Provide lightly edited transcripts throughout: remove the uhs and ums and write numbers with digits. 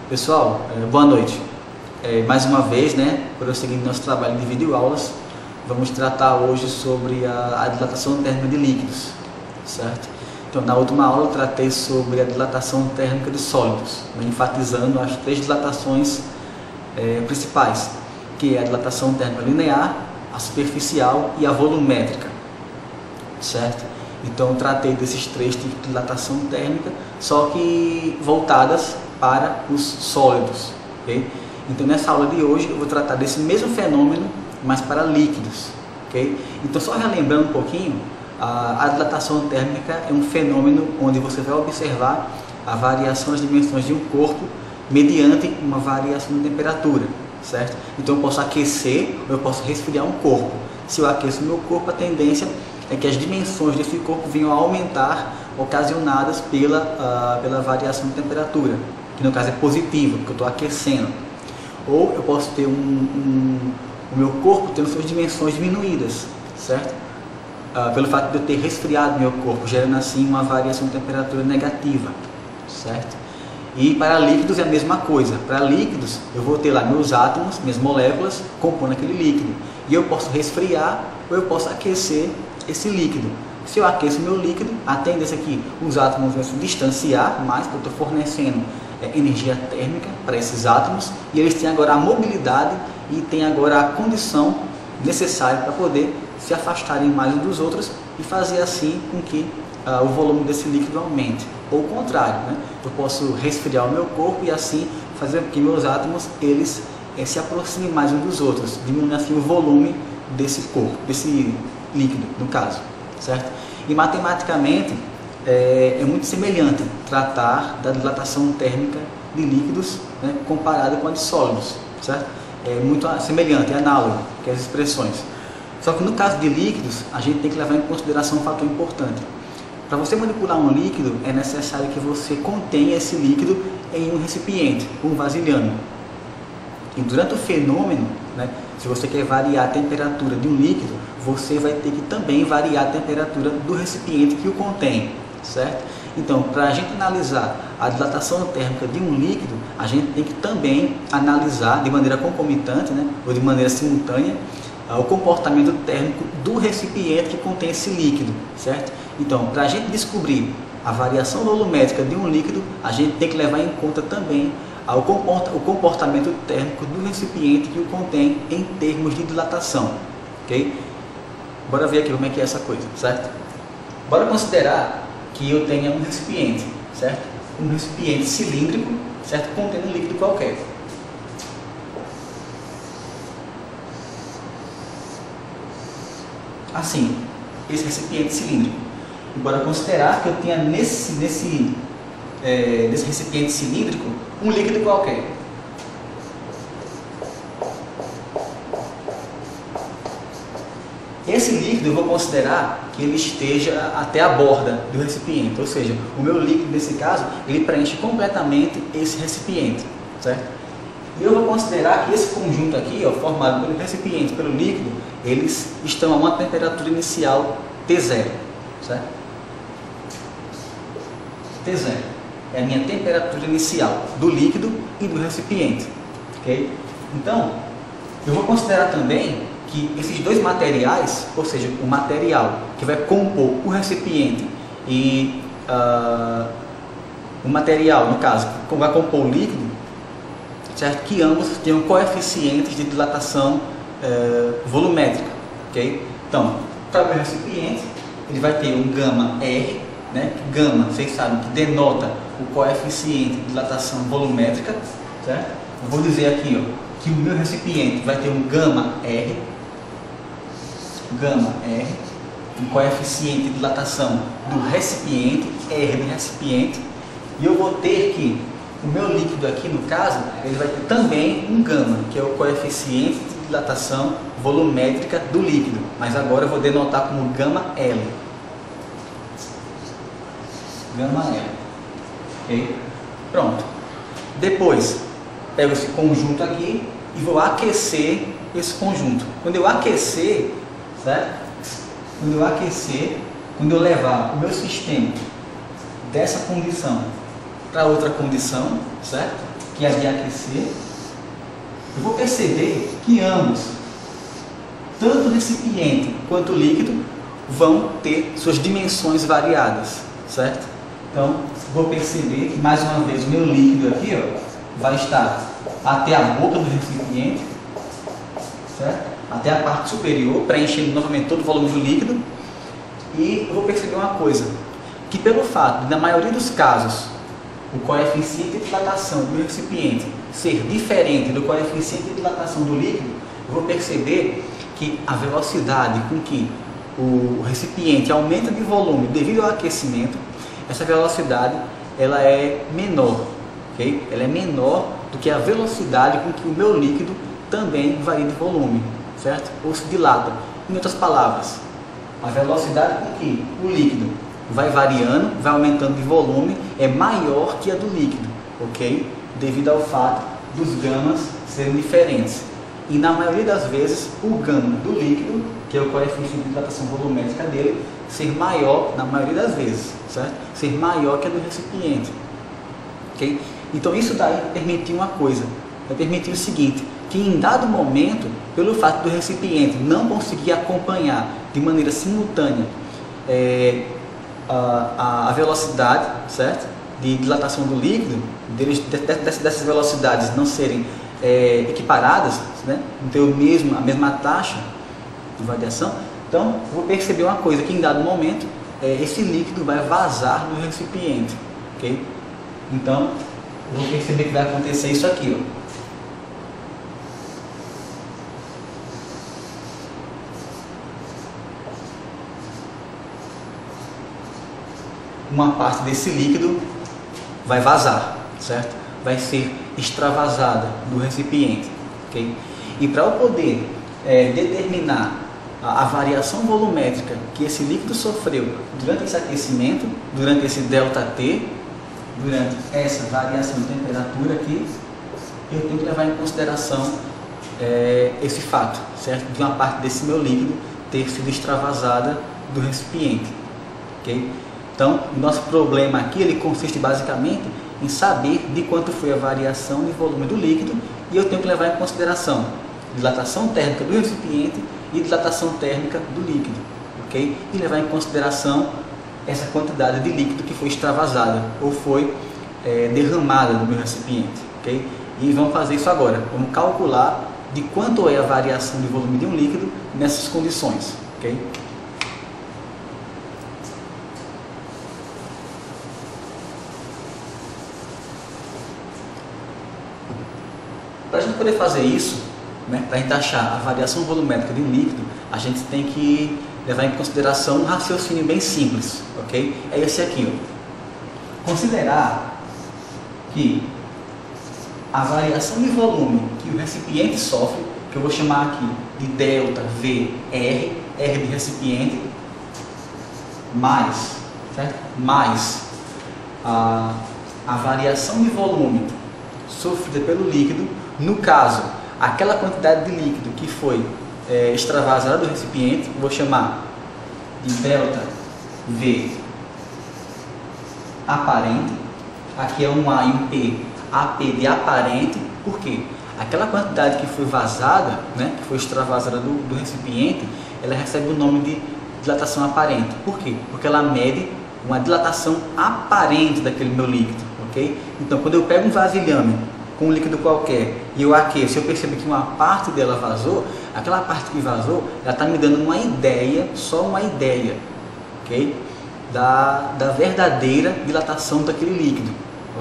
Pessoal, boa noite. Mais uma vez, prosseguindo nosso trabalho de videoaulas, vamos tratar hoje sobre a dilatação térmica de líquidos, certo? Então, na última aula eu tratei sobre a dilatação térmica de sólidos, enfatizando as três dilatações principais, que é a dilatação térmica linear, a superficial e a volumétrica, certo? Então, eu tratei desses três tipos de dilatação térmica, só que voltadas para os sólidos, ok? Então, nessa aula de hoje eu vou tratar desse mesmo fenômeno, mas para líquidos, ok? Então, só relembrando um pouquinho, a dilatação térmica é um fenômeno onde você vai observar a variação das dimensões de um corpo mediante uma variação de temperatura, certo? Então, eu posso aquecer ou eu posso resfriar um corpo. Se eu aqueço o meu corpo, a tendência é que as dimensões desse corpo venham a aumentar, ocasionadas pela variação de temperatura, que no caso é positiva, porque eu estou aquecendo. Ou eu posso ter o meu corpo tendo suas dimensões diminuídas, certo? Pelo fato de eu ter resfriado meu corpo, gerando assim uma variação de temperatura negativa, certo? E para líquidos é a mesma coisa. Para líquidos eu vou ter lá meus átomos, minhas moléculas compondo aquele líquido. E eu posso resfriar ou eu posso aquecer esse líquido. Se eu aqueço meu líquido, a tendência é que os átomos vão se distanciar mais, porque eu estou fornecendo energia térmica para esses átomos, e eles têm agora a mobilidade e têm agora a condição necessária para poder se afastarem mais uns dos outros e fazer assim com que o volume desse líquido aumente. Ou o contrário, eu posso resfriar o meu corpo e assim fazer com que meus átomos eles se aproximem mais uns dos outros, diminuindo assim o volume desse corpo, desse líquido, no caso, certo? E matematicamente é muito semelhante tratar da dilatação térmica de líquidos, comparada com a de sólidos, certo? É muito semelhante, é análogo, que as expressões. Só que no caso de líquidos, a gente tem que levar em consideração um fator importante. Para você manipular um líquido, é necessário que você contenha esse líquido em um recipiente, um vasilhame. E durante o fenômeno, se você quer variar a temperatura de um líquido, você vai ter que também variar a temperatura do recipiente que o contém, certo? Então, para a gente analisar a dilatação térmica de um líquido, a gente tem que também analisar de maneira concomitante, ou de maneira simultânea, o comportamento térmico do recipiente que contém esse líquido, certo? Então, para a gente descobrir a variação volumétrica de um líquido, a gente tem que levar em conta também o comportamento térmico do recipiente que o contém em termos de dilatação, ok? Bora ver aqui como é que é essa coisa, certo? Bora considerar que eu tenha um recipiente, certo? Um recipiente cilíndrico, certo? Contendo um líquido qualquer. Assim, esse recipiente cilíndrico. E bora considerar que eu tenha nesse recipiente cilíndrico um líquido qualquer. Esse líquido eu vou considerar que ele esteja até a borda do recipiente, ou seja, o meu líquido nesse caso, ele preenche completamente esse recipiente, certo? E eu vou considerar que esse conjunto aqui, formado pelo recipiente e pelo líquido, eles estão a uma temperatura inicial T0, certo? T0 é a minha temperatura inicial do líquido e do recipiente, ok? Então, eu vou considerar também que esses dois materiais, ou seja, o material que vai compor o recipiente e o material, no caso, que vai compor o líquido, certo? Que ambos tenham coeficientes de dilatação volumétrica, ok? Então, para o meu recipiente, ele vai ter um gama R, Gama, vocês sabem que denota o coeficiente de dilatação volumétrica, certo? Eu vou dizer aqui, que o meu recipiente vai ter um gama R, um coeficiente de dilatação do recipiente, R de recipiente, e eu vou ter que o meu líquido aqui, no caso, ele vai ter também um gama, que é o coeficiente de dilatação volumétrica do líquido, mas agora eu vou denotar como gama L. Gama L. Ok? Pronto. Depois, pego esse conjunto aqui e vou aquecer esse conjunto. Quando eu aquecer, certo? Quando eu levar o meu sistema dessa condição para outra condição, certo? que é a de aquecer, eu vou perceber que ambos, tanto o recipiente quanto o líquido, vão ter suas dimensões variadas, certo? Então, vou perceber que, mais uma vez, o meu líquido aqui, ó, vai estar até a boca do recipiente, certo? Até a parte superior, preenchendo novamente todo o volume do líquido. E eu vou perceber uma coisa, que pelo fato de, na maioria dos casos, o coeficiente de dilatação do recipiente ser diferente do coeficiente de dilatação do líquido, eu vou perceber que a velocidade com que o recipiente aumenta de volume devido ao aquecimento, essa velocidade ela é menor, ok? Ela é menor do que a velocidade com que o meu líquido também varia de volume, certo? Ou se dilata. Em outras palavras, a velocidade com que o líquido vai variando, vai aumentando de volume, é maior que a do líquido, ok? Devido ao fato dos gamas serem diferentes. E na maioria das vezes, o gama do líquido, que é o coeficiente de dilatação volumétrica dele, ser maior, na maioria das vezes, certo? Ser maior que a do recipiente, ok? Então isso daí permitiu uma coisa, vai permitir o seguinte, que em dado momento, pelo fato do recipiente não conseguir acompanhar de maneira simultânea a velocidade, certo? De dilatação do líquido, dessas velocidades não serem equiparadas, né? Não ter a mesma taxa de variação, então eu vou perceber uma coisa, que em dado momento esse líquido vai vazar do recipiente, ok? Então eu vou perceber que vai acontecer isso aqui, ó. Uma parte desse líquido vai vazar, certo? Vai ser extravasada do recipiente, ok? E para eu poder determinar a variação volumétrica que esse líquido sofreu durante esse aquecimento, durante esse ΔT, durante essa variação de temperatura aqui, eu tenho que levar em consideração esse fato, certo? De uma parte desse meu líquido ter sido extravasada do recipiente, ok? Então, o nosso problema aqui, ele consiste basicamente em saber de quanto foi a variação de volume do líquido, e eu tenho que levar em consideração dilatação térmica do recipiente e dilatação térmica do líquido, ok? E levar em consideração essa quantidade de líquido que foi extravasada ou foi derramada do meu recipiente, ok? E vamos fazer isso agora, vamos calcular de quanto é a variação de volume de um líquido nessas condições, ok? Para a gente poder fazer isso, né, para a gente achar a variação volumétrica de um líquido, a gente tem que levar em consideração um raciocínio bem simples, ok? É esse aqui, ó. Considerar que a variação de volume que o recipiente sofre, que eu vou chamar aqui de ΔVR, R de recipiente, mais, certo? Mais a variação de volume sofrida pelo líquido, no caso, aquela quantidade de líquido que foi extravasada do recipiente, vou chamar de ΔV aparente, aqui é um A e um P, AP de aparente, por quê? Aquela quantidade que foi vazada, né, que foi extravasada do recipiente, ela recebe o nome de dilatação aparente. Por quê? Porque ela mede uma dilatação aparente daquele meu líquido, ok? Então, quando eu pego um vasilhame com um líquido qualquer e eu aqueço, eu percebo que uma parte dela vazou, aquela parte que vazou, ela está me dando uma ideia, só uma ideia, ok? Da verdadeira dilatação daquele líquido,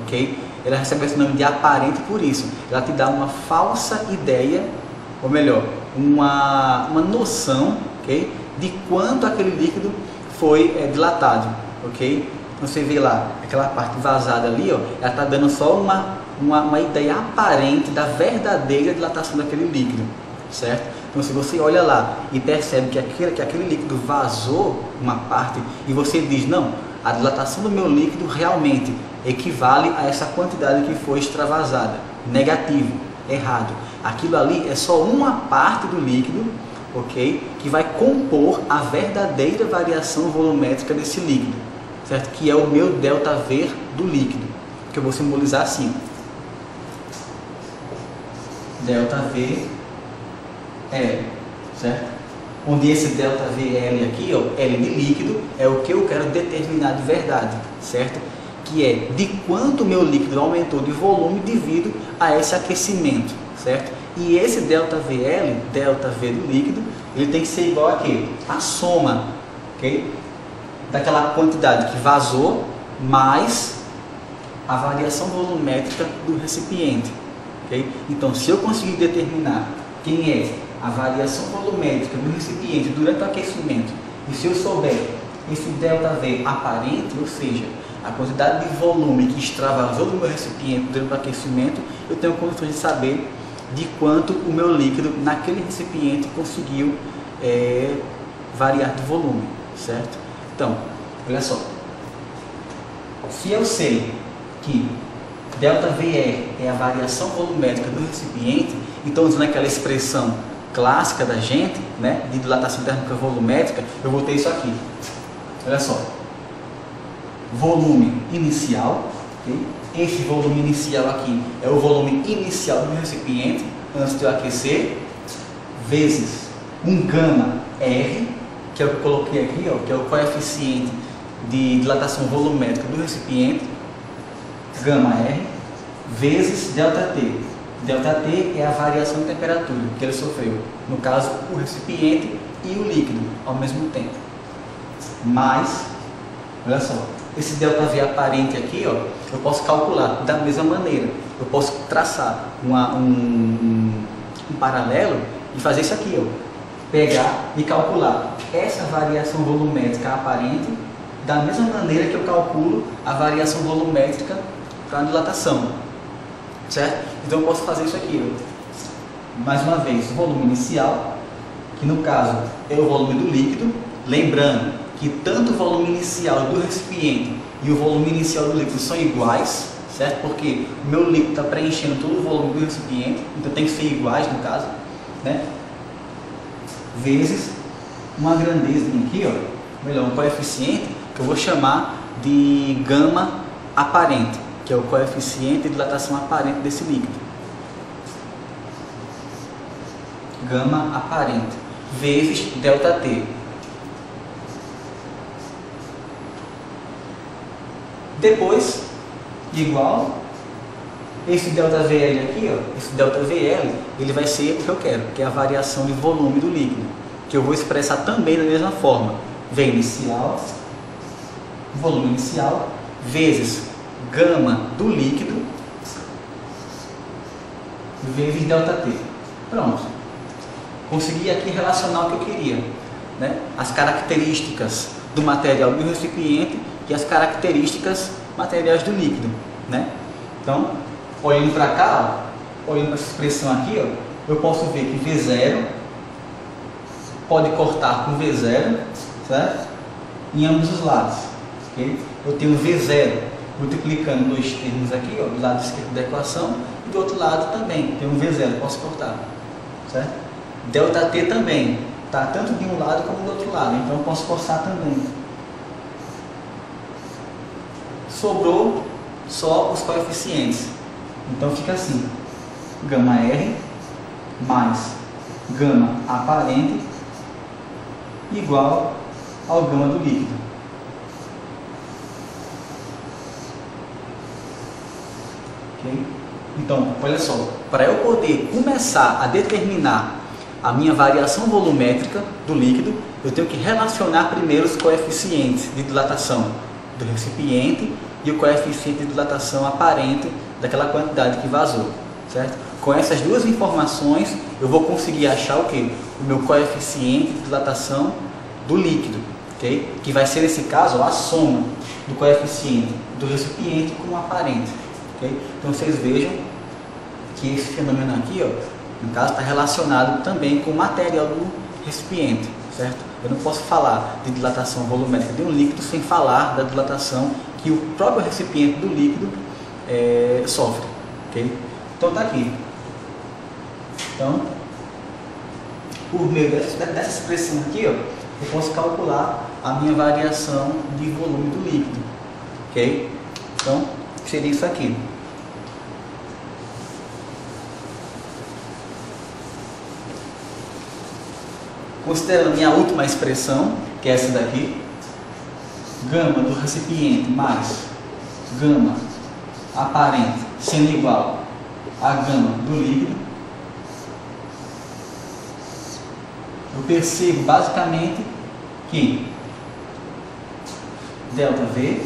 ok? Ela recebe esse nome de aparente por isso. Ela te dá uma falsa ideia, ou melhor, uma noção, ok? De quanto aquele líquido foi dilatado, ok? Então você vê lá, aquela parte vazada ali, ó, ela está dando só uma ideia aparente da verdadeira dilatação daquele líquido, certo? Então se você olha lá e percebe que aquele líquido vazou uma parte e você diz, não, a dilatação do meu líquido realmente equivale a essa quantidade que foi extravasada. Negativo, errado. Aquilo ali é só uma parte do líquido, ok? Que vai compor a verdadeira variação volumétrica desse líquido, certo? Que é o meu ΔV do líquido, que eu vou simbolizar assim. ΔVL, certo? Onde esse ΔVL aqui, ó, L de líquido, é o que eu quero determinar de verdade, certo? Que é de quanto meu líquido aumentou de volume devido a esse aquecimento, certo? E esse ΔVL, ΔV do líquido, ele tem que ser igual a quê? A soma, ok? Daquela quantidade que vazou mais a variação volumétrica do recipiente, ok? Então, se eu conseguir determinar quem é a variação volumétrica do recipiente durante o aquecimento, e se eu souber esse ΔV aparente, ou seja, a quantidade de volume que extravasou do meu recipiente durante o aquecimento, eu tenho condições de saber de quanto o meu líquido naquele recipiente conseguiu variar de volume, certo? Então, olha só, se eu sei que ΔVE é a variação volumétrica do recipiente, então usando aquela expressão clássica da gente, né, de dilatação térmica volumétrica, eu vou ter isso aqui. Olha só, volume inicial, okay? Esse volume inicial aqui é o volume inicial do recipiente antes de eu aquecer, vezes um gama R, que é o que eu coloquei aqui, ó, que é o coeficiente de dilatação volumétrica do recipiente, gama R, vezes ΔT. ΔT é a variação de temperatura que ele sofreu, no caso o recipiente e o líquido ao mesmo tempo. Mas, olha só, esse ΔV aparente aqui, ó, eu posso calcular da mesma maneira. Eu posso traçar um paralelo e fazer isso aqui, ó, pegar e calcular essa variação volumétrica aparente da mesma maneira que eu calculo a variação volumétrica para a dilatação, certo? Então eu posso fazer isso aqui, ó. Mais uma vez, volume inicial, que no caso é o volume do líquido, lembrando que tanto o volume inicial do recipiente e o volume inicial do líquido são iguais, certo? Porque o meu líquido está preenchendo todo o volume do recipiente, então tem que ser iguais no caso, né? Vezes uma grandezinha aqui, ó, melhor, um coeficiente que eu vou chamar de gama aparente, que é o coeficiente de dilatação aparente desse líquido. Gama aparente, vezes ΔT. Depois, igual, esse ΔVL aqui, ó, esse ΔVL, ele vai ser o que eu quero, que é a variação de volume do líquido, que eu vou expressar também da mesma forma. V inicial, volume inicial, vezes gama do líquido, vezes ΔT. Pronto. Consegui aqui relacionar o que eu queria, né? As características do material do recipiente e as características materiais do líquido, né? Então, olhando para cá, ó, olhando para essa expressão aqui, ó, eu posso ver que V0 pode cortar com V0, certo? Em ambos os lados, ok? Eu tenho V0 multiplicando dois termos aqui, ó, do lado esquerdo da equação, e do outro lado também tem um V0, posso cortar, certo? ΔT também, tá? Tanto de um lado como do outro lado, então eu posso cortar também. Sobrou só os coeficientes, então fica assim, gama R mais gama aparente igual ao gama do líquido. Okay? Então, olha só, para eu poder começar a determinar a minha variação volumétrica do líquido, eu tenho que relacionar primeiro os coeficientes de dilatação do recipiente e o coeficiente de dilatação aparente daquela quantidade que vazou, certo? Com essas duas informações, eu vou conseguir achar o quê? O meu coeficiente de dilatação do líquido, ok? Que vai ser, nesse caso, a soma do coeficiente do recipiente com o aparente, ok? Então, vocês vejam que esse fenômeno aqui, ó, no caso, está relacionado também com o material do recipiente, certo? Eu não posso falar de dilatação volumétrica de um líquido sem falar da dilatação que o próprio recipiente do líquido sofre, ok? Então está aqui. Então, por meio dessa expressão aqui, ó, eu posso calcular a minha variação de volume do líquido, ok? Então, seria isso aqui. considerando minha última expressão, que é essa daqui, gama do recipiente mais gama aparente sendo igual a gama do líquido, eu percebo basicamente que ΔV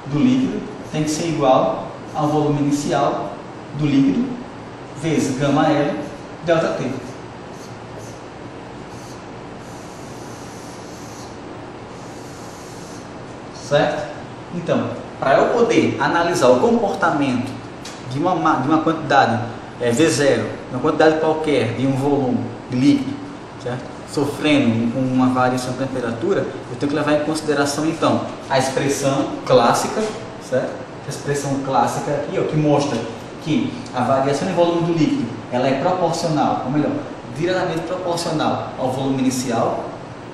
do líquido tem que ser igual ao volume inicial do líquido vezes gama L ΔT. Certo? Então, para eu poder analisar o comportamento de uma quantidade V0, uma quantidade qualquer de um volume de líquido, certo? Sofrendo com uma variação de temperatura, eu tenho que levar em consideração então a expressão clássica, certo? A expressão clássica aqui, ó, que mostra que a variação de volume do líquido ela é proporcional, ou melhor, diretamente proporcional ao volume inicial,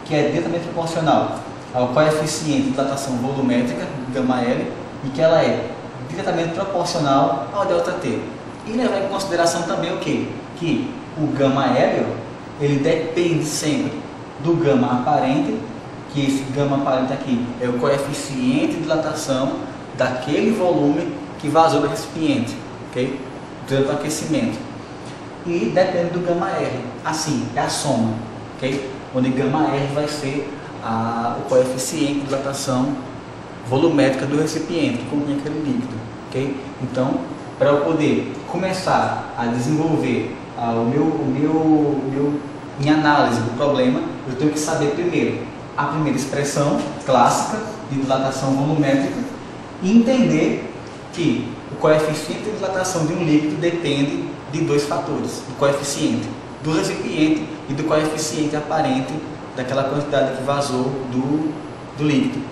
que é diretamente proporcional ao coeficiente de dilatação volumétrica, gama L, e que ela é diretamente proporcional ao ΔT. E levar em consideração também o quê? Que o gama L, ó, ele depende sempre do gama aparente, que esse gama aparente aqui é o coeficiente de dilatação daquele volume que vazou do recipiente, ok? Durante o aquecimento. E depende do gama R, assim, é a soma, ok? Onde gama R vai ser o coeficiente de dilatação volumétrica do recipiente que contém aquele líquido, ok? Então, para eu poder começar a desenvolver minha análise do problema, eu tenho que saber primeiro a primeira expressão clássica de dilatação volumétrica e entender que o coeficiente de dilatação de um líquido depende de dois fatores, do coeficiente do recipiente e do coeficiente aparente daquela quantidade que vazou do líquido,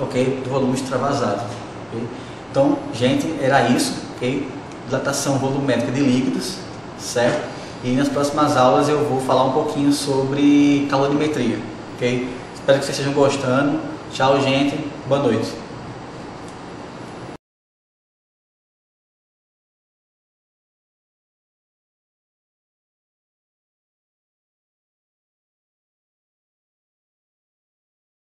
ok? Do volume extravasado, ok? Então, gente, era isso, ok? Dilatação volumétrica de líquidos, certo? E nas próximas aulas eu vou falar um pouquinho sobre calorimetria, ok? Espero que vocês estejam gostando. Tchau, gente. Boa noite.